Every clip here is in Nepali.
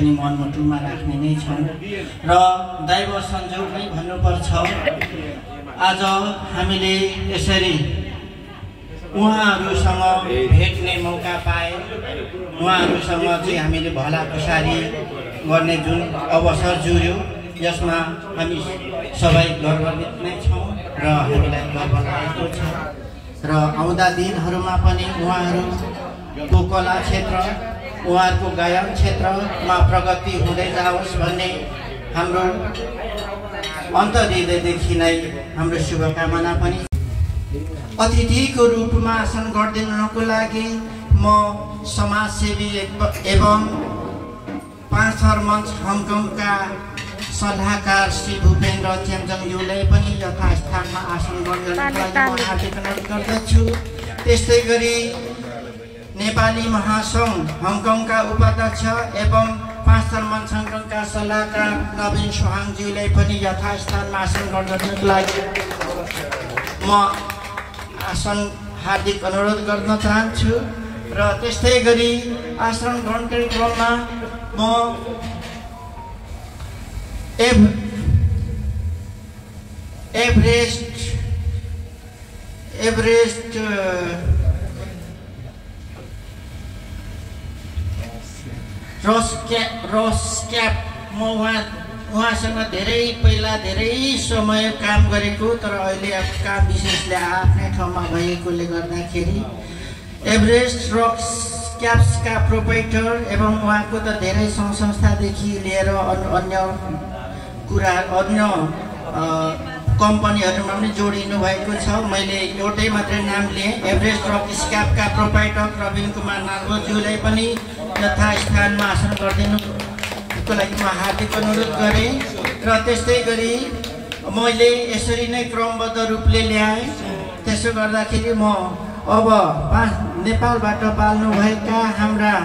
पनि मनमुटुमा राख्ने नै छौँ र दैव संयोग नै भन्नुपर्छ। आज हामीले यसरी उहाँहरूसँग भेट्ने मौका पाए, उहाँहरूसँग चाहिँ हामीले भलाकुसारी गर्ने जुन अवसर जुर्यो यसमा हामी सबै गर्वित नै छौँ र हामीलाई गर्व लागेको छ र आउँदा दिनहरूमा पनि उहाँहरूको कला क्षेत्र, उहाँहरूको गायन क्षेत्रमा प्रगति हुँदै जाओस् भन्ने हाम्रो अन्तर्हृदयदेखि नै हाम्रो शुभकामना पनि। अतिथिको रूपमा आसन गरिदिनुको लागि म समाजसेवी एवं पाँच थर मञ्च हङकङका सल्लाहकार श्री भूपेन्द्र चेम्जङज्यूलाई पनि यथास्थानमा आसन गरिदिनुको लागि म हार्दिक अनुरोध गर्दछु। त्यस्तै गरी नेपाली महासङ्घ हङकङका उपाध्यक्ष एवं पाँच थर मञ्च हङकङका सल्लाहकार नवीन सोहाङज्यूलाई पनि यथास्थानमा आसन गरिदिनुको लागि म आसन हार्दिक अनुरोध गर्न चाहन्छु र त्यस्तै गरी आसन ग्रहण कार्यक्रममा म एभरेस्ट रोस्क्याप म उहाँसँग धेरै पहिला धेरै समय काम गरेको, तर अहिले अब काम विशेषले आफ्नै ठाउँमा भएकोले गर्दाखेरि एभरेस्ट रोस्क्याप्सका प्रोप्राइटर एवं उहाँको त धेरै सङ्घ संस्थादेखि लिएर अन्य कम्पनीहरूमा पनि जोडिनु भएको छ। मैले एउटै मात्रै नाम लिएँ, एभरेस्ट रोस्क्यापका प्रोप्राइटर प्रवीण कुमार नार्गोज्यूलाई पनि यथास्थानमा आसन गरिदिनुको लागि म हार्दिक अनुरोध गरेँ र त्यस्तै गरी मैले यसरी नै क्रमबद्ध रूपले ल्याएँ। त्यसो गर्दाखेरि म अब नेपालबाट पाल्नुभएका हाम्रा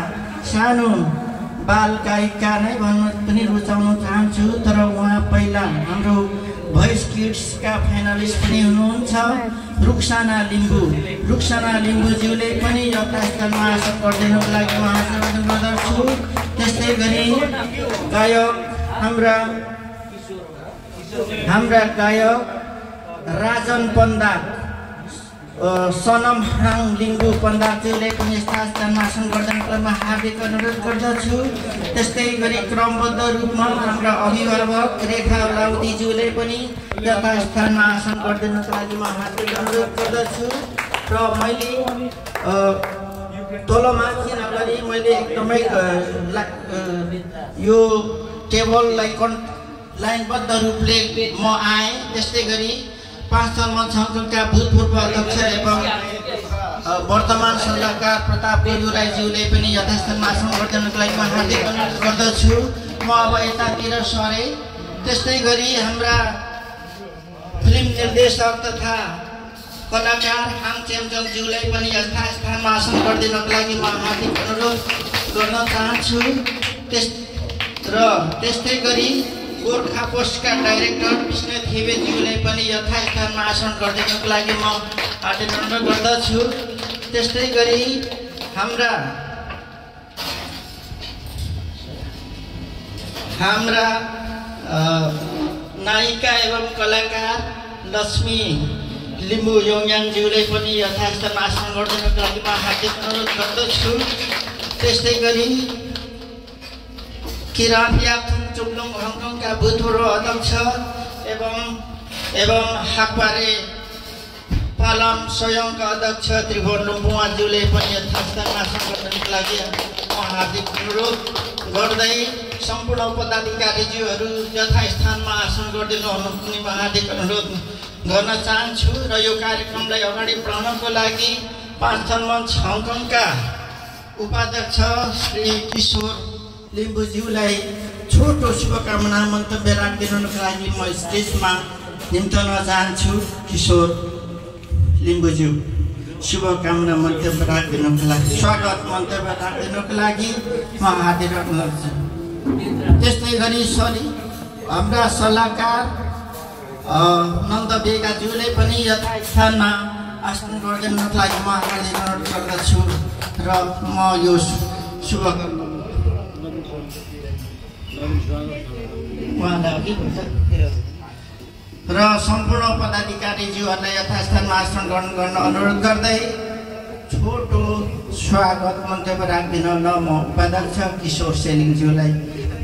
सानो बाल गायिका नै भन्नु पनि रुचाउन चाहन्छु, तर उहाँ पहिला हाम्रो भोइस किड्सका फाइनलिस्ट पनि हुनुहुन्छ रुक्साना लिम्बूज्यूले पनि यथास्थानमा आसन गरिदिनुको लागि म अनुरोध गर्दछु। त्यस्तै गरी गायक हाम्रा गायक राजन पन्दा सनम हाङ लिम्बू पन्दाज्यूले पनि यथास्थानमा आसन गरिदिनुको लागि म हार्दिक अनुरोध गर्दछु। त्यस्तै गरी क्रमबद्ध रूपमा हाम्रा अभिभावक रेखा लाउदीज्यूले पनि यथास्थानमा आसन गरिदिनुको लागि म हार्दिक अनुरोध गर्दछु। र मैले तलमाथि नगरी मैले एकदमै यो टेबललाई लाइनबद्ध रूपले म आएँ। त्यस्तै गरी पाँच थर मञ्च हङकङका भूतपूर्व अध्यक्ष एवं वर्तमान सल्लाहकार प्रताप देउराईज्यूले पनि यथास्थानमा आसन गरिदिनुको लागि म हार्दिक अनुरोध गर्दछु। म अब यतातिर सरेँ। त्यस्तै गरी हाम्रा फिल्म निर्देशक तथा कलाकार हाङ चेम्जङज्यूलाई पनि यथास्थानमा आसन गरिदिनुको लागि म हार्दिक अनुरोध गर्न चाहन्छु। त्यस्तै गरी गोर्खा पोस्टका डाइरेक्टर विष्णु थिवेज्यूलाई पनि यथास्थानमा आसन गरिदिनुको लागि म हार्दिक अनुरोध गर्दछु। त्यस्तै गरी हाम्रा नायिका एवं कलाकार लक्ष्मी लिम्बू योङयाङज्यूले पनि यथास्थानमा आसन गरिदिनुको लागि म हार्दिक अनुरोध गर्दछु। त्यस्तै गरी किरात याथुङ चुम्लुङ हङकङका भूतपूर्व अध्यक्ष एवं हाकबारे पालम स्वयंका अध्यक्ष त्रिभुवन लुम्बुवाज्यूले पनि यथास्थानमा आसन गरिदिनुको लागि म हार्दिक अनुरोध गर्दै सम्पूर्ण पदाधिकारीज्यूहरू यथास्थानमा आसन गरिदिनु हुने म हार्दिक अनुरोध गर्न चाहन्छु। र यो कार्यक्रमलाई अगाडि बढाउनको लागि पाँच थर मञ्च हङकङका उपाध्यक्ष श्री किशोर लिम्बूज्यूलाई छोटो शुभकामना मन्तव्य राखिदिनुको लागि म स्टेजमा निम्ताउन चाहन्छु। किशोर लिम्बूज्यू शुभकामना मन्तव्य राखिदिनुको लागि, स्वागत मन्तव्य राखिदिनुको लागि म हार्दिक अनुरोध गर्छु। त्यस्तै गरी हाम्रा सल्लाहकार नन्द बेगाज्यूले पनि यथास्थानमा आसन गरिदिनुको लागि म हार्दिक अनुरोध गर्दछु र म यो शुभकामना र सम्पूर्ण पदाधिकारीज्यूहरूलाई यथास्थानमा आसन ग्रहण गर्न अनुरोध गर्दै छोटो स्वागत मन्तव्य राखिदिन न म उपाध्यक्ष किशोर सेलिङज्यूलाई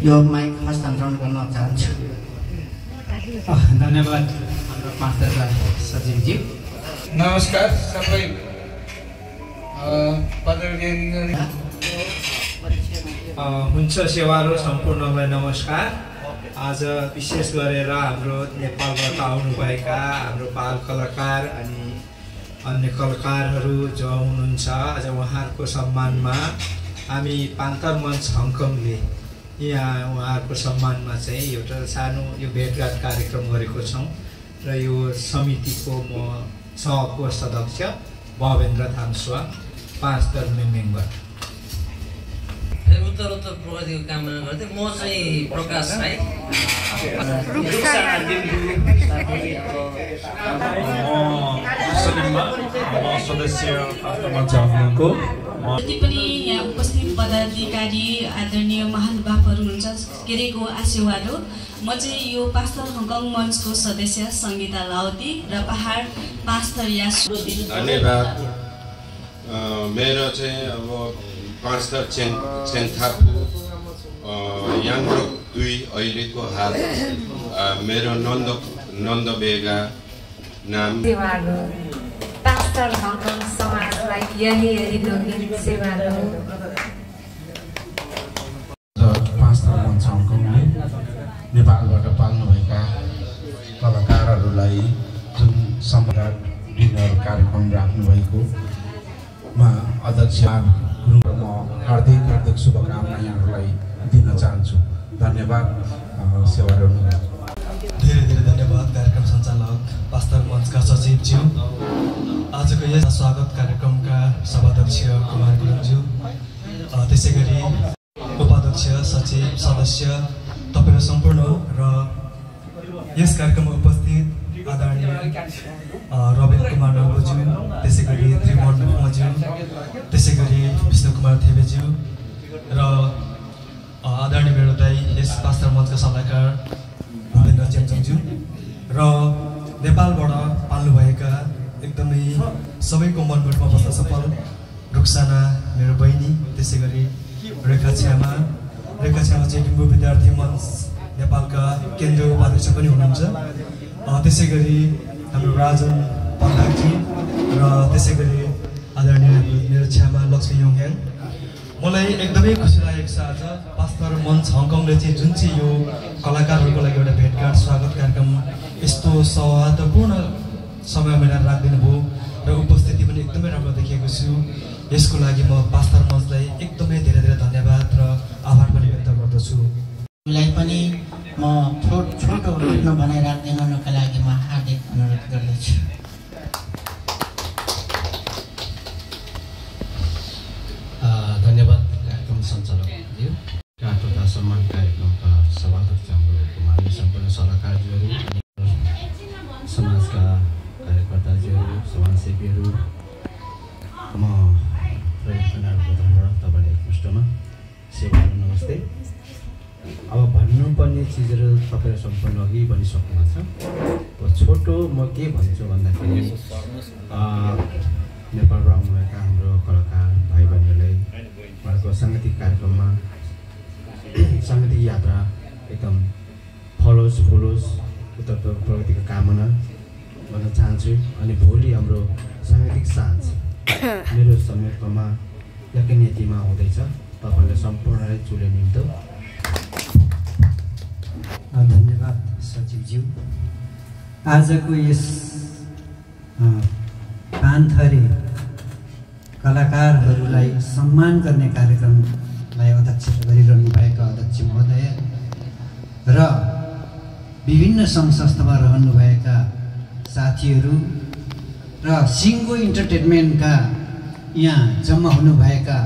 यो माइक हस्तान्तरण गर्न चाहन्छु। धन्यवाद हाम्रो पाँचतर्फा सचिवज्यू। नमस्कार सबै हुन्छ सेवारो सम्पूर्णलाई नमस्कार। आज विशेष गरेर हाम्रो नेपालबाट आउनुभएका हाम्रो बाल कलाकार अनि अन्य कलाकारहरू जो हुनुहुन्छ, आज उहाँहरूको सम्मानमा हामी पान्तर मञ्च हङकङले यहाँ उहाँहरूको सम्मानमा चाहिँ एउटा सानो यो भेटघाट कार्यक्रम गरेको छौँ र यो समितिको म सहकोष सदस्य भवेन्द्र थाम्सुवा 5 दलमे मेम्बर। उत्तर प्रगतिको कामना गर्दै म चाहिँ प्रकाश राई सदस्य जति पनि यहाँ उपस्थित पदाधिकारी आदरणीय महानुभावहरू हुनुहुन्छ केरेको आशीर्वाद हो। म चाहिँ यो पाँचथर हङकङ मञ्चको सदस्य सङ्गीता लाउती र पहाड पाँचथर या धन्यवाद। मेरो चाहिँ अब पाँचथर चेङथापु याङरोक 2 अहिलेको हाल मेरो नन्द बेगा नाम पाँचथर हङकङ समाजलाई यही सेवा पाँचथर मञ्च हङकङले नेपालबाट पाल्नुभएका कलाकारहरूलाई जुन सम्मान डिनर कार्यक्रम राख्नुभएको अध्यक्ष म हार्दिक शुभकामना यहाँहरूलाई दिन चाहन्छु। धन्यवाद। सेवाहरू धेरै धन्यवाद कार्यक्रम सञ्चालक पाँचथर मञ्चका सचिवज्यू, आजको यस स्वागत कार्यक्रमका सभाध्यक्ष कुमार गुरुङज्यू, त्यसै गरी उपाध्यक्ष सचिव सदस्य तपाईँ सम्पूर्ण र यस कार्यक्रममा उपस्थित आदरणीय रविन कुमार नवज्यू, त्यसै गरी त्रिभुवन नवज्यू, त्यसै गरी विष्णु कुमार थेबेज्यू र आदरणीय मेरो दाई यस पाँचथर मञ्चका सल्लाहकार भूपेन्द्र चेम्चङज्यू र नेपालबाट पाल्नुभएका एकदमै सबैको मनमुटमा बस्न सफल रुक्साना मेरो बहिनी, त्यसै गरी रेखा छ्यामा चाहिँ लिम्बू विद्यार्थी मञ्च नेपालका केन्द्रीय उपाध्यक्ष पनि हुनुहुन्छ, त्यसै गरी हाम्रो राजन पन्डाजी र त्यसै गरी आदरणीय मेरो छ्यामा लक्ष्मी योङयाङ। मलाई एकदमै खुसी लागेको छ आज पाँचथर मञ्च हङकङले चाहिँ जुन चाहिँ यो कलाकारहरूको लागि एउटा भेटघाट स्वागत कार्यक्रम यस्तो सौहार्दपूर्ण समय मिलाएर राखिदिनु भयो र उपस्थिति पनि एकदमै राम्रो देखिएको छु। यसको लागि म पाँचथर मञ्चलाई एकदमै धेरै धन्यवाद र आभार पनि व्यक्त गर्दछु। मलाई पनि म छोटो आफ्नो भनाइ राखिदिनुका लागि म हार्दिक अनुरोध गर्दछु। धन्यवाद कार्यक्रम सञ्चालकज्यू, तथा सम्मान कार्यक्रमका सभाध्यक्ष हाम्रो कुमारले सम्पूर्ण सल्लाहकारज्यूहरू, समाजका कार्यकर्ताज्यूहरू, समाजसेवीहरू, म प्रयोगकर्ताहरूको तर्फबाट तपाईँलाई एकमुष्टमा सेवाहरू नमस्ते। अब भन्नुपर्ने चिजहरू तपाईँहरू सम्पूर्ण अघि भनिसक्नु भएको छ। छोटो म के भन्छु भन्दाखेरि नेपालबाट आउनुभएका हाम्रो कलाकार भाइ बहिनीहरूलाई उहाँको साङ्गीतिक कार्यक्रममा साङ्गीतिक यात्रा एकदम फलोस् उत्तर प्रगतिको कामना गर्न चाहन्छु। अनि भोलि हाम्रो साङ्गीतिक साँझ मेरो समयमा यज्ञनीतिमा हुँदैछ, तपाईँले सम्पूर्णलाई चुले निम्तो। धन्यवाद सचिवज्यू। आजको यस पान्थरे कलाकारहरूलाई सम्मान गर्ने कार्यक्रमलाई अध्यक्षता गरिरहनु भएका अध्यक्ष महोदय र विभिन्न सङ्घ संस्थामा रहनुभएका साथीहरू र सिङ्गो इन्टरटेनमेन्टका यहाँ जम्मा हुनुभएका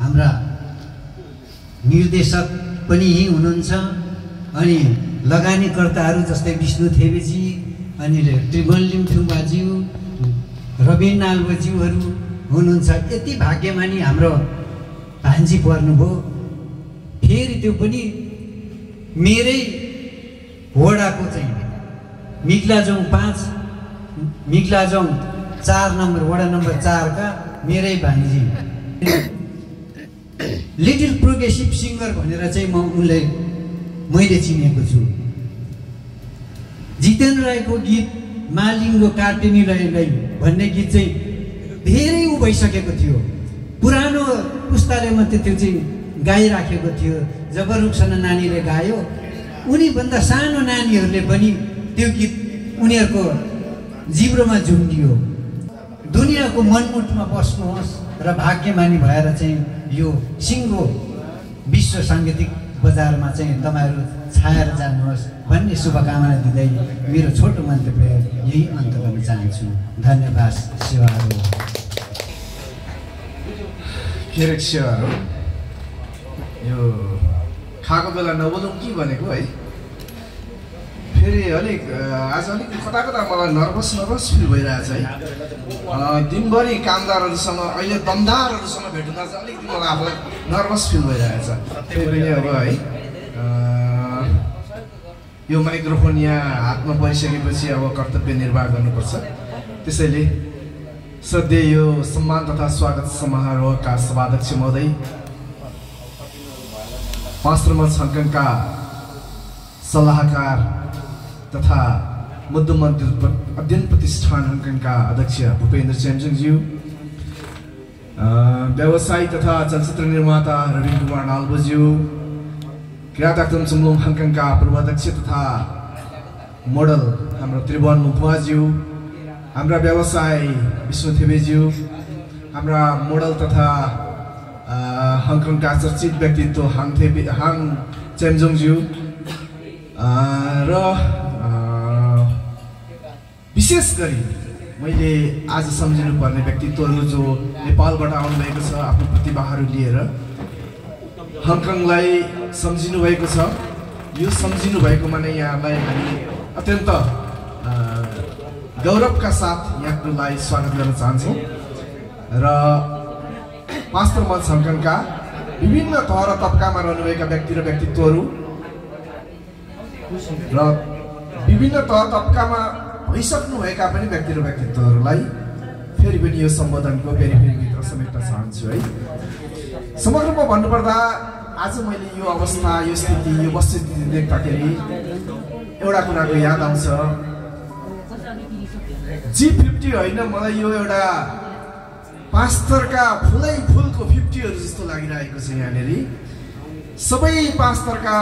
हाम्रा निर्देशक पनि यही हुनुहुन्छ, अनि लगानीकर्ताहरू जस्तै विष्णु थेबेजी, अनि त्रिभुवन लिम्थुङबाज्यू, रविन नाल्वज्यूहरू हुनुहुन्छ। यति भाग्यमानी हाम्रो भान्जी पर्नुभयो। फेरि त्यो पनि मेरै वडाको चाहिँ मिक्लाजोङ 5 मिक्लाजोङ 4 नम्बर वडा नम्बर 4 का मेरै भान्जी लिटिल प्रोग्रेसिभ सिङ्गर भनेर चाहिँ मैले चिनेको छु। जितेन्द्र राईको गीत मालिङ्गो कार्टेनी लै भन्ने गीत चाहिँ धेरै भइसकेको थियो। पुरानो पुस्ताले मात्रै त्यो चाहिँ गाइराखेको थियो। जब रुक्सन नानीले गायो उनीभन्दा सानो नानीहरूले पनि त्यो गीत उनीहरूको जिब्रोमा झुम्डियो। दुनियाँको मनमुटमा बस्नुहोस् र भाग्यमानी भएर चाहिँ यो सिङ्गो विश्व साङ्गीतिक बजारमा चाहिँ तपाईँहरू छाएर जानुहोस् भन्ने शुभकामना दिँदै मेरो छोटो मन्तव्य यही अन्त गर्न चाहन्छु। धन्यवाद। सेवाहरू के रे सेवाहरू यो खाएको बेला नबोलौँ कि भनेको है। फेरि अलिक आज अलिक कता कता मलाई नर्भस फिल भइरहेछ है। दिनभरि कामदारहरूसँग अहिले दमदारहरूसँग भेट्दा चाहिँ अलिकति मलाई आफूलाई नर्भस फिल भइरहेछ। त्यही पनि अब है यो माइक्रोफोन यहाँ हातमा परिसकेपछि अब कर्तव्य निर्वाह गर्नुपर्छ। त्यसैले श्रद्धेय यो सम्मान तथा स्वागत समारोहका सभाध्यक्ष महोदय, पास्टर मञ्च हङकङका सल्लाहकार तथा मध्य मन्दिर अध्ययन प्रतिष्ठान हङकङका अध्यक्ष भूपेन्द्र चेम्जुङज्यू, व्यवसायी तथा चलचित्र निर्माता रविन कुमार नाल्बोज्यू, किराताक्तम चुम्लुङ हङकङका पूर्वाध्यक्ष तथा मोडल हाम्रो त्रिभुवन मुखुवाज्यू, हाम्रा व्यवसायी विष्णु थेबेज्यू, हाम्रा मोडल तथा हङकङका चर्चित व्यक्तित्व हाङ चेम्जुङज्यू र विशेष गरी मैले आज सम्झिनुपर्ने व्यक्तित्वहरू जो नेपालबाट आउनुभएको छ, आफ्नो प्रतिभाहरू लिएर हङकङलाई सम्झिनु भएको छ। यो सम्झिनु भएकोमा नै यहाँलाई हामी अत्यन्त गौरवका साथ यहाँलाई स्वागत गर्न चाहन्छौँ र पास्टर मञ्च हङकङका विभिन्न तह र तबकामा रहनुभएका व्यक्ति र व्यक्तित्वहरू र विभिन्न तह तबकामा भइसक्नुभएका पनि व्यक्ति र व्यक्तित्वहरूलाई फेरि पनि यो सम्बोधनको भित्र समेट्न चाहन्छु है। समग्रमा भन्नुपर्दा आज मैले यो अवस्था, यो स्थिति, यो वस्तुस्थिति देख्दाखेरि एउटा कुराको याद आउँछ। G50 होइन, मलाई यो एउटा पास्तरका फुलको 50हरू जस्तो लागिरहेको छ। यहाँनिर सबै पास्तरका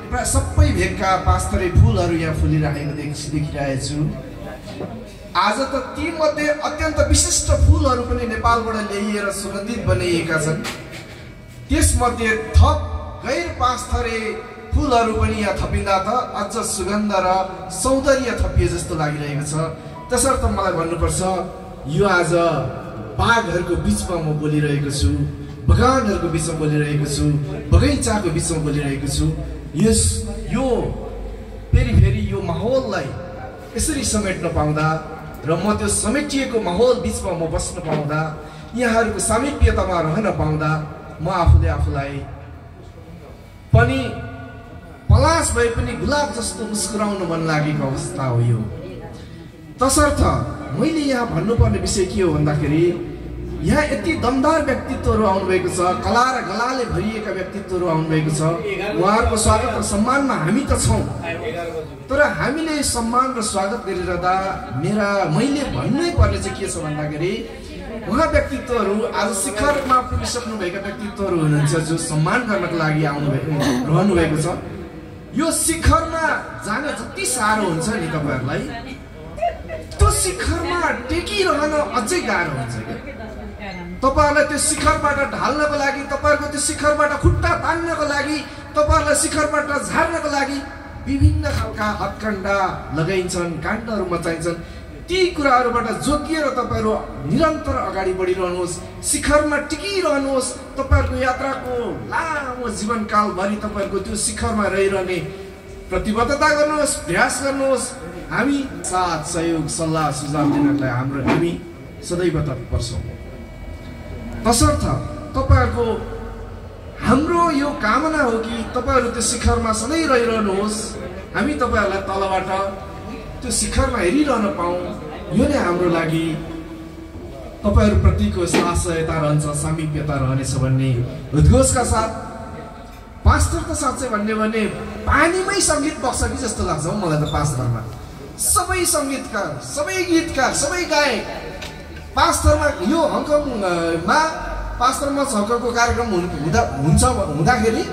सबै भेगका पास्तरे फुलहरू यहाँ फुलिरहेको देखिरहेको छु। आज त ती मध्ये अत्यन्त विशिष्ट फुलहरू पनि नेपालबाट ल्याइएर सुगन्धित बनाइएका छन्। त्यसमध्ये थप गैर पास्तरे फुलहरू पनि यहाँ थपिँदा त अझ सुगन्ध र सौन्दर्य थपिए जस्तो लागिरहेको छ। त्यसर्थ मलाई भन्नुपर्छ, यो आज बागहरूको बिचमा म बोलिरहेको छु, बगानहरूको बिचमा बोलिरहेको छु, बगैँचाको बिचमा बोलिरहेको छु। यो फेरि यो माहौललाई यसरी समेट्न पाउँदा र म त्यो समेटिएको माहौल बिचमा म बस्न पाउँदा, यहाँहरूको सामिप्यतामा रहन पाउँदा म आफूलाई पनि पलास भए पनि गुलाब जस्तो मुस्कुराउन मन लागेको अवस्था हो यो। तसर्थ मैले यहाँ भन्नुपर्ने विषय के हो भन्दाखेरि, यहाँ यति दमदार व्यक्तित्वहरू आउनुभएको छ, कला र गलाले भरिएका व्यक्तित्वहरू आउनुभएको छ। उहाँहरूको स्वागत र सम्मानमा हामी त छौँ, तर हामीले सम्मान र स्वागत गरिरहँदा मैले भन्नै पर्ने चाहिँ के छ भन्दाखेरि, उहाँ व्यक्तित्वहरू आज शिखरमा पुगिसक्नुभएका व्यक्तित्वहरू हुनुहुन्छ जो सम्मान गर्नको लागि रहनुभएको छ। यो शिखरमा जान जति साह्रो हुन्छ नि तपाईँहरूलाई, त्यो शिखरमा टेकिरहन अझै गाह्रो हुन्छ क्या। तपाईँहरूलाई त्यो शिखरबाट ढाल्नको लागि, तपाईँहरूको त्यो शिखरबाट खुट्टा तान्नको लागि, तपाईँहरूलाई शिखरबाट झार्नको लागि विभिन्न खालका हत्कण्डा लगाइन्छन्, काण्डहरू मचाइन्छन्। ती कुराहरूबाट जोगिएर तपाईँहरू निरन्तर अगाडि बढिरहनुहोस्, शिखरमा टिकिरहनुहोस्। तपाईँहरूको यात्राको लामो जीवनकालभरि तपाईँहरूको त्यो शिखरमा रहिरहने प्रतिबद्धता गर्नुहोस्, प्रयास गर्नुहोस्। हामी साथ सहयोग सल्लाह सुझाव दिनलाई हामी सदैव तत्पर छौँ। तसर्थ तपाईँहरूको हाम्रो यो कामना हो कि तपाईहरू त्यो शिखरमा सधैँ रहिरहनुहोस्, हामी तपाईहरूलाई तलबाट त्यो शिखरमा हेरिरहन पाऊँ। यो नै हाम्रो लागि तपाईहरूप्रतिको साहसयता रहन्छ, सामिप्यता रहनेछ भन्ने उद्घोषका साथ पास्टर त साँच्चै भन्ने भने पानीमै सङ्गीत बग्छ कि जस्तो लाग्छ हौ मलाई त पास्टरमा। सबै सङ्गीतकार, सबै गीतकार, सबै गायक पास्टरमा यो हङकङमा पास्टरमा हङकङको कार्यक्रम हुँदाखेरि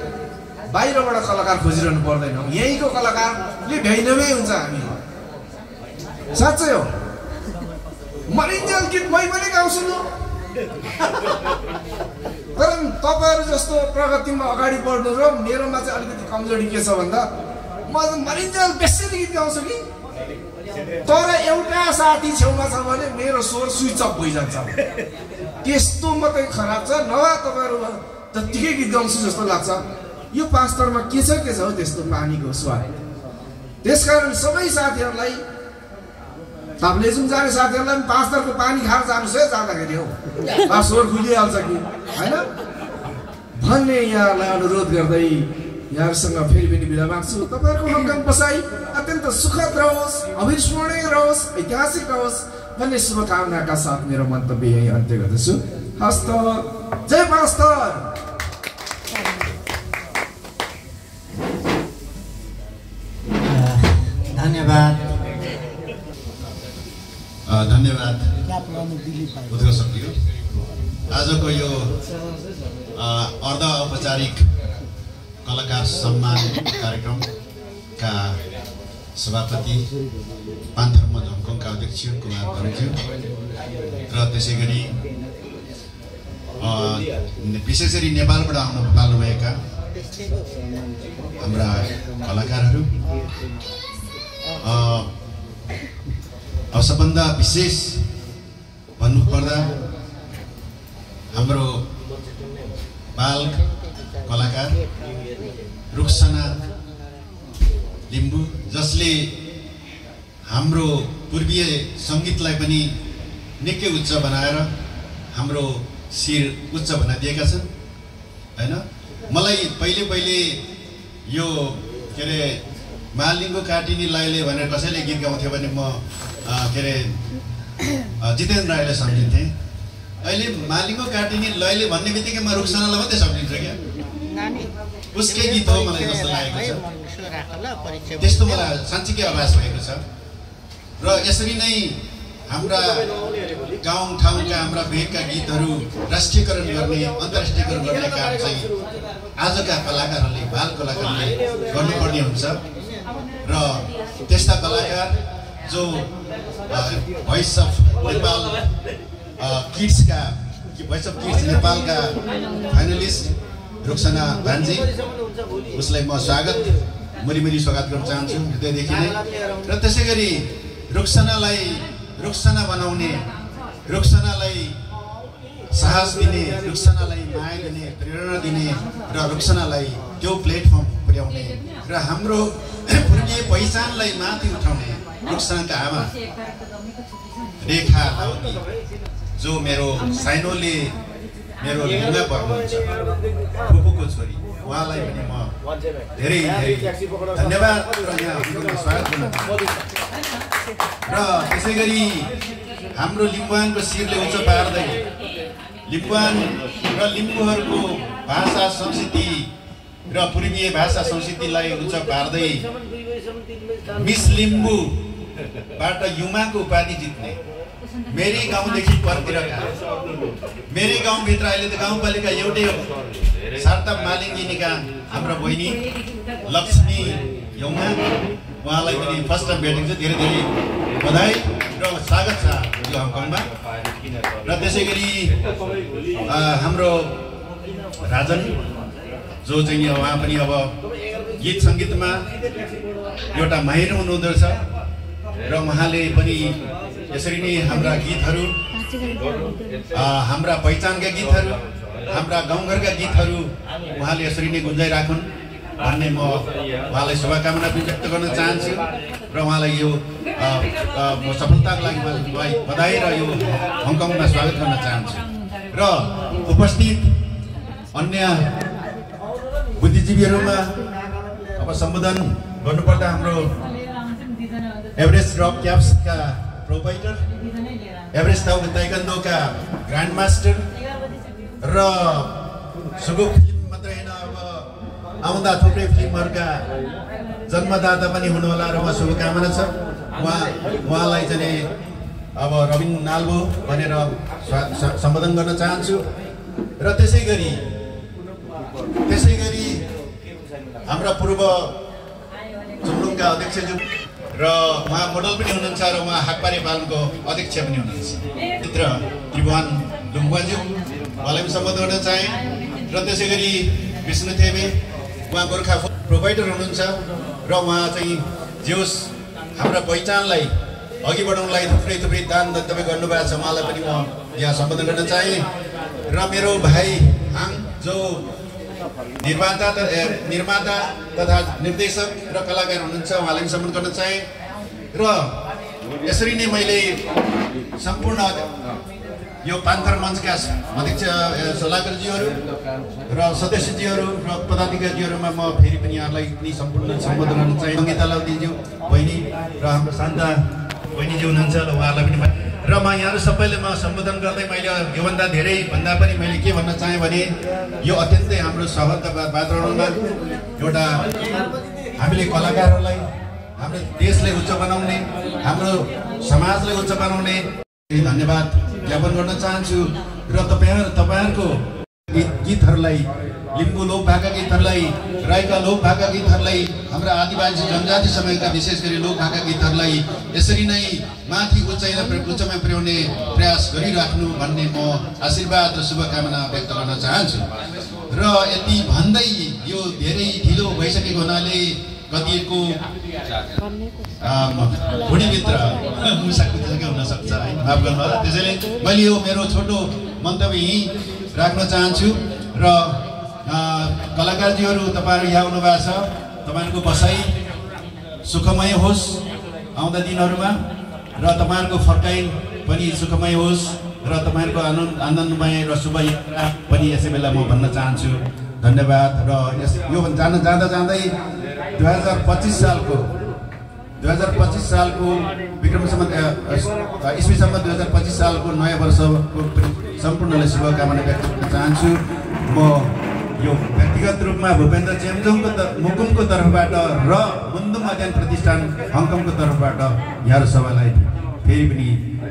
बाहिरबाट कलाकार खोजिरहनु पर्दैन, यहीँको कलाकारले भ्याइनमै हुन्छ। हामी साँच्चै हो, मरिन्जेल गीत मै पनि गाउँछु न, तर तपाईँहरू जस्तो प्रगतिमा अगाडि बढ्नु र मेरोमा चाहिँ अलिकति कमजोरी के छ भन्दा म मरिन्जेल बेसी गीत गाउँछु कि, तर एउटा साथी छेउमा छ भने मेरो स्वर स्विच अफ भइजान्छ। त्यस्तो मात्रै खराब छ, नभए तपाईँहरू जत्तिकै गीत गाउँछु जस्तो लाग्छ। यो पास्टरमा के छ हौ त्यस्तो पानीको स्वाद। त्यसकारण सबै साथीहरूलाई, ताप्लेजुङ जाने साथीहरूलाई पनि पास्टरको पानी खाएर जानुहोस् है जाँदाखेरि हौ, स्वर खुलिहाल्छ कि होइन भन्ने यहाँलाई अनुरोध गर्दै यहाँहरूसँग फेरि पनि बिदा माग्छु। तपाईँहरूको हङकङ बसाइ अत्यन्त सुखद रहोस्, अविस्मरणीय रहोस्, ऐतिहासिक रहोस् भन्ने शुभकामनाका साथ मेरो मन्तव्य यही अन्त्य गर्दछु। हस्त, जय पास्टर। धन्यवाद। धन्यवाद उद्घोषकज्यू। आजको यो अर्ध औपचारिक कलाकार सम्मान कार्यक्रमका सभापति पान्थर मञ्च हङकङका अध्यक्ष कुमार गरुज्यू र त्यसै गरी विशेष गरी नेपालबाट आउनु पाल्नुभएका हाम्रा कलाकारहरू, सबभन्दा विशेष भन्नुपर्दा हाम्रो बाल कलाकार रुक्सना लिम्बू, जसले हाम्रो पूर्वीय सङ्गीतलाई पनि निकै उच्च बनाएर हाम्रो शिर उच्च बनाइदिएका छन् होइन। मलाई पहिले यो के अरे महालिङ्गो काटिनी लयले भनेर कसैले गीत गाउँथ्यो भने म के अरे जितेन्द्र राईलाई सम्झिन्थेँ। अहिले महालिङ्गो काटिनी लयले भन्ने बित्तिकै म रुक्सनालाई मात्रै सम्झिन्छु क्या, उसकै गीत हो मलाई जस्तो लागेको छ। त्यस्तो मलाई साँच्चीकै आभास भएको छ। र यसरी नै हाम्रा गाउँठाउँका हाम्रा भेगका गीतहरू राष्ट्रियकरण गर्ने, अन्तर्राष्ट्रियकरण गर्ने काम चाहिँ आजका कलाकारहरूले, बाल कलाकारले गर्नुपर्ने हुन्छ। र त्यस्ता कलाकार जो भोइस अफ नेपाल किड्सका, भोइस अफ किड्स नेपालका फाइनलिस्ट रुक्सना भान्जी, उसलाई म मुरी स्वागत गर्न चाहन्छु हृदयदेखि नै। र त्यसै गरी रुक्सनालाई रुक्सना बनाउने, रुक्सनालाई साहस दिने, रुक्सनालाई माया दिने, प्रेरणा दिने र रुक्सनालाई त्यो प्लेटफर्म पुर्याउने र हाम्रो पूर्वीय पहिचानलाई माथि उठाउने रुक्सनाका आमा रेखा लाउती, जो मेरो साइनोले मेरो लिङ्गा पर्नुहुन्छ, फुपूको छोरी, उहाँलाई पनि म धेरै धन्यवाद र यहाँ स्वागत गर्न चाहन्छु। र त्यसै गरी हाम्रो लिम्बुवानको शिरले उच्च पार्दै लिम्बुवान र लिम्बूहरूको भाषा संस्कृति र पूर्वीय भाषा संस्कृतिलाई उच्च पार्दै मिस लिम्बूबाट युमाको उपाधि जित्ने, मेरै गाउँदेखि परतिरका, मेरै गाउँभित्र अहिले त गाउँपालिका एउटै हो, शारदा मालिङ्गिनीका हाम्रा बहिनी लक्ष्मी यौमा, उहाँलाई पनि फर्स्ट टाइम भेटेको छु। धेरै बधाई र स्वागत छ यो हङकङमा। र त्यसै गरी हाम्रो राजन, जो चाहिँ उहाँ पनि अब गीत सङ्गीतमा एउटा माहिर हुनुहुँदो रहेछ र उहाँले पनि यसरी नै हाम्रा गीतहरू, हाम्रा पहिचानका गीतहरू, हाम्रा गाउँघरका गीतहरू उहाँले यसरी नै गुन्जाइराखुन् भन्ने म उहाँलाई शुभकामना व्यक्त गर्न चाहन्छु र उहाँलाई यो सफलताको लागि बधाई र यो हङकङमा स्वागत गर्न चाहन्छु। र उपस्थित अन्य बुद्धिजीवीहरूमा अब सम्बोधन गर्नुपर्दा हाम्रो एभरेस्ट रक क्याप्सका प्रोपाइटर, एभरेस्ट ताइक्वान्डोका ग्रान्ड मास्टर र सुगु फिल्म मात्रै होइन अब आउँदा थुप्रै फिल्महरूका जन्मदाता पनि हुनुहोला र उहाँ शुभकामना छ। उहाँलाई चाहिँ अब रबिन नाल्बो भनेर सम्बोधन गर्न चाहन्छु। र त्यसै गरी हाम्रा पूर्व चुम्लुङका अध्यक्षज्यू र उहाँ मोडल पनि हुनुहुन्छ र उहाँ हाकपारे पालनको अध्यक्ष पनि हुनुहुन्छ मित्र त्रिभुवन लुम्बुवाज्यू, उहाँलाई पनि सम्बोधन गर्न चाहे। र त्यसै गरी विष्णु थेबे, उहाँ गोर्खा प्रोभाइडर हुनुहुन्छ र उहाँ चाहिँ जे होस् हाम्रा पहिचानलाई अघि बढाउनलाई थुप्रै दान दन्तव्य गर्नुभएको छ, उहाँलाई पनि म यहाँ सम्बोधन गर्न चाहे। र मेरो भाइ हाङ जो निर्माता तथा निर्देशक र कलाकार हुनुहुन्छ, उहाँलाई पनि सम्बोधन गर्न चाहे। र यसरी नै मैले सम्पूर्ण यो पान्थर मञ्चका अध्यक्ष सल्लाहकारज्यूहरू र सदस्यज्यूहरू र पदाधिकारीहरूमा म फेरि पनि यहाँलाई पनि सम्पूर्ण सम्बोधन गर्न चाहे। सङ्गीता लाउदीज्यू बहिनी र हाम्रो शान्ता बहिनीज्यू हुनुहुन्छ र उहाँलाई पनि र म यहाँहरू सबैले म सम्बोधन गर्दै मैले योभन्दा धेरै भन्दा पनि मैले के भन्न चाहेँ भने यो अत्यन्तै हाम्रो सौहार्द वातावरणमा एउटा हामीले कलाकारहरूलाई हाम्रो देशलाई उच्च बनाउने, हाम्रो समाजलाई उच्च बनाउने धन्यवाद ज्ञापन गर्न चाहन्छु। र तपाईँहरूको गीतहरूलाई, लिम्बू लोक भाका गीतहरूलाई, राईका लोक भाका गीतहरूलाई, हाम्रा आदिवासी जनजाति समयका विशेष गरी लोक भाका गीतहरूलाई यसरी नै माथि उचाइमा पुर्याउने प्रयास गरिराख्नु भन्ने म आशीर्वाद र शुभकामना व्यक्त गर्न चाहन्छु। र यति भन्दै यो धेरै ढिलो भइसकेको हुनाले कतिको भुँडीभित्र मुसा कुदिसकेको हुनसक्छ है, माफ गर्नु होला। त्यसैले मैले यो मेरो छोटो मन्तव्य यहीँ राख्न चाहन्छु। र कलाकारजीहरू तपाईँहरू यहाँ आउनुभएको छ, तपाईँहरूको बसाइ सुखमय होस् आउँदा दिनहरूमा र तपाईँहरूको फर्काइ पनि सुखमय होस् र तपाईँहरूको आनन्दमय र शुभ यात्रा पनि यसै बेला म भन्न चाहन्छु। धन्यवाद। र यो जाँदै 2025 सालको विक्रम सम्वत ईस्वी सम्वत 2025 सालको नयाँ वर्षको सम्पूर्णलाई शुभकामना व्यक्त गर्न चाहन्छु। म यो व्यक्तिगत रूपमा भूपेन्द्र चेम्जोङको मुकुमको तर्फबाट र मुन्दुम अध्ययन प्रतिष्ठान हङकङको तर्फबाट यहाँहरू सबैलाई फेरि पनि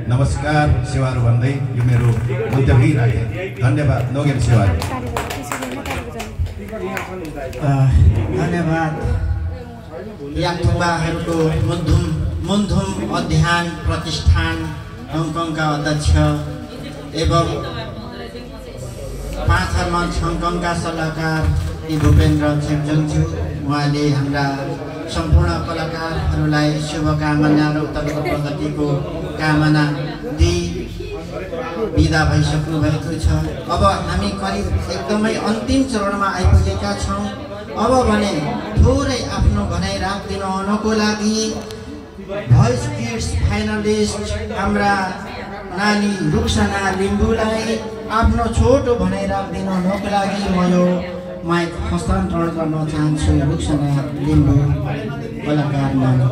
नमस्कार सेवाहरू भन्दै यो मेरो मन्तव्य राखेँ। धन्यवाद। नोगेन सेवाहरू। धन्यवाद। याङथुङबाहरूको मुन्धुम अध्ययन प्रतिष्ठान हङकङका अध्यक्ष एवं पाँचर मञ्च हङकङका सल्लाहकार भूपेन्द्र चेम्जोङज्यू, उहाँले हाम्रा सम्पूर्ण कलाकारहरूलाई शुभकामना र उत्तरको प्रगतिको कामना दिई बिदा भइसक्नु भएको छ। अब हामी करिब एकदमै अन्तिम चरणमा आइपुगेका छौँ। अब भने थोरै आफ्नो भनाइ राखिदिनु हुनको लागि भोइस किड्स फाइनलिस्ट हाम्रा नानी रुक्सना लिम्बूलाई आफ्नो छोटो भनाइ राखिदिनु हुनको लागि म यो माइक हस्तान्तरण गर्न चाहन्छु। रुक्सना लिम्बू कलाकार नानी।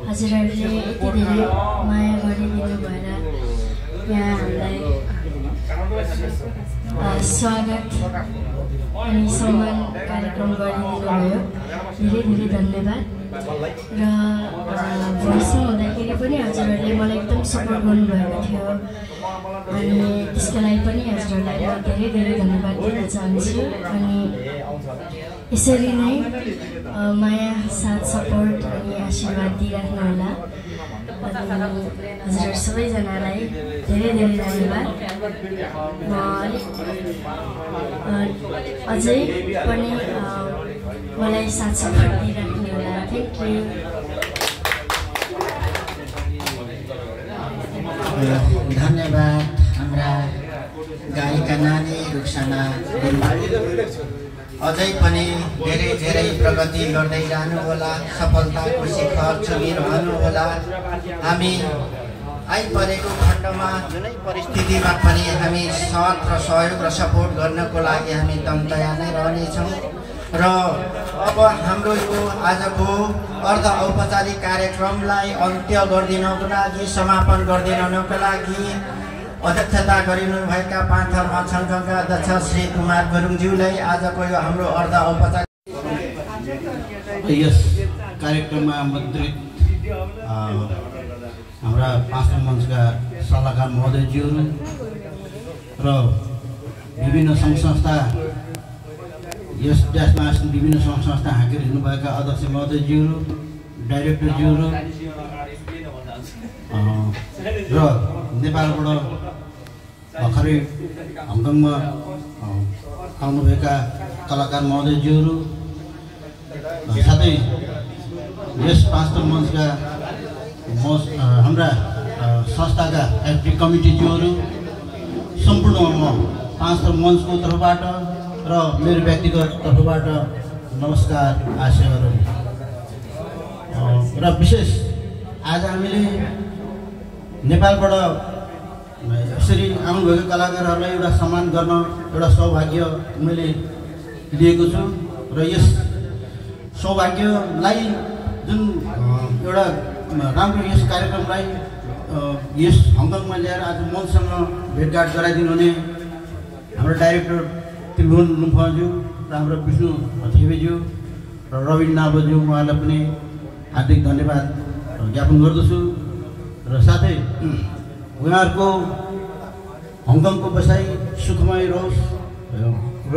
हजुरहरूले यति धेरै माया गरिदिनु भएर यहाँ हामीलाई स्वागत अनि सम्मान कार्यक्रम गरिदिनु भयो। धेरै धेरै धन्यवाद। र भोइसमा हुँदाखेरि पनि हजुरहरूले मलाई एकदम सपोर्ट गर्नुभएको थियो अनि त्यसको लागि पनि हजुरहरूलाई म धेरै धेरै धन्यवाद दिन चाहन्छु। अनि यसरी नै माया साथ सपोर्ट अनि आशीर्वाद दिइराख्नु होला। हजुर सबैजनालाई धेरै धेरै धन्यवाद। म अझै पनि मलाई साथ सपोर्ट दिइराख्नु होला। Thank you. धन्यवाद हाम्रा गायिका नानी रुक्सना अझै पनि धेरै धेरै प्रगति गर्दै जानुहोला, सफलताको शिखर छुइरहनुहोला। हामी आइपरेको खण्डमा जुनै परिस्थितिमा पनि हामी साथ र सहयोग र सपोर्ट गर्नको लागि हामी दम तयार नै रहनेछौँ। र अब हाम्रो यो आजको अर्ध औपचारिक कार्यक्रमलाई अन्त्य गरिदिनको लागि, समापन गरिदिनको लागि अध्यक्षता गरिनुभएका पाँचथर मत सङ्घका अध्यक्ष श्री कुमार गुरुङज्यूलाई आजको यो हाम्रो अर्ध औपचारिक यस कार्यक्रममा आमन्त्रित हाम्रा पाँचथर मञ्चका सल्लाहकार महोदयज्यूहरू र विभिन्न सङ्घ संस्था यस देशमा विभिन्न सङ्घ संस्था हाँकेर हिँड्नुभएका अध्यक्ष महोदयज्यूहरू, डाइरेक्टरज्यूहरू र नेपालबाट भर्खरै हङकङमा आउनुभएका कलाकार महोदयज्यूहरू, साथै यस पाँचथर मञ्चका हाम्रा संस्थाका एक्टिभ कमिटीज्यूहरू, सम्पूर्ण म पाँचथर मञ्चको तर्फबाट र मेरो व्यक्तिगत तर्फबाट नमस्कार आशयहरू। र विशेष आज हामीले नेपालबाट यसरी आउनुभएका कलाकारहरूलाई एउटा सम्मान गर्न एउटा सौभाग्य मैले लिएको छु र यस सौभाग्यलाई जुन एउटा राम्रो यस कार्यक्रमलाई यस हङकङमा ल्याएर आज मञ्चसँग भेटघाट गराइदिनु हुने हाम्रो डाइरेक्टर त्रिभुवन लुम्फाज्यू र हाम्रो विष्णु थेवेज्यू र रविन नाबोज्यू, उहाँलाई पनि हार्दिक धन्यवाद ज्ञापन गर्दछु। र साथै उहाँहरूको हङकङको बसाइ सुखमय रहोस् र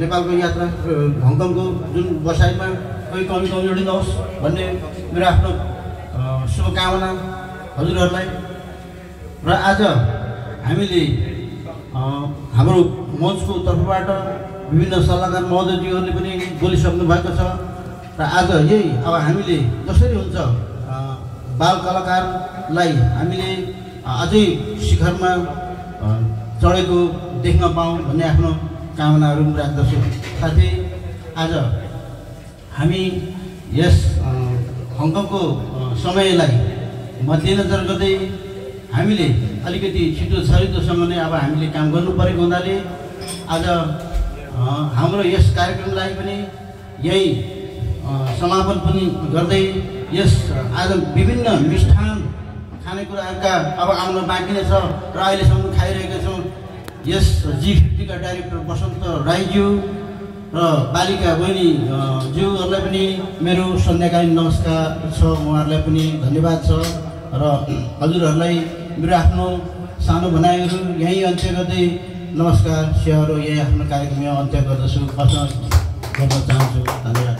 नेपालको यात्रा हङकङको जुन बसाइमा कोही कमी कमजोरी नहोस् भन्ने मेरो आफ्नो शुभकामना हजुरहरूलाई। र आज हामीले हाम्रो मञ्चको तर्फबाट विभिन्न सल्लाहकार महोदयज्यूहरूले पनि बोलिसक्नु भएको छ र आज यही अब हामीले जसरी हुन्छ बाल कलाकारलाई हामीले अझै शिखरमा चढेको देख्न पाऊँ भन्ने आफ्नो कामनाहरू पनि राख्दछु। साथै आज हामी यस हङकङको समयलाई मध्यनजर गर्दै हामीले अलिकति छिटो छरितोसँग नै अब हामीले काम गर्नु परेको हुनाले आज हाम्रो यस कार्यक्रमलाई पनि यही समापन पनि गर्दै यस आज विभिन्न मिष्ठान खानेकुराहरूका अब आउन बाँकी नै छ र अहिलेसम्म खाइरहेका छौँ। यस G50 का डाइरेक्टर बसन्त राईज्यू र बालिका बहिनी ज्यूहरूलाई पनि मेरो सन्ध्याकालीन नमस्कार छ, उहाँहरूलाई पनि धन्यवाद छ। र हजुरहरूलाई मेरो आफ्नो सानो भनाइहरू यहीँ अन्त्य गर्दै नमस्कार स्याहारो यही आफ्नो कार्यक्रम यहाँ अन्त्य गर्दछु, गर्न चाहन्छु। धन्यवाद।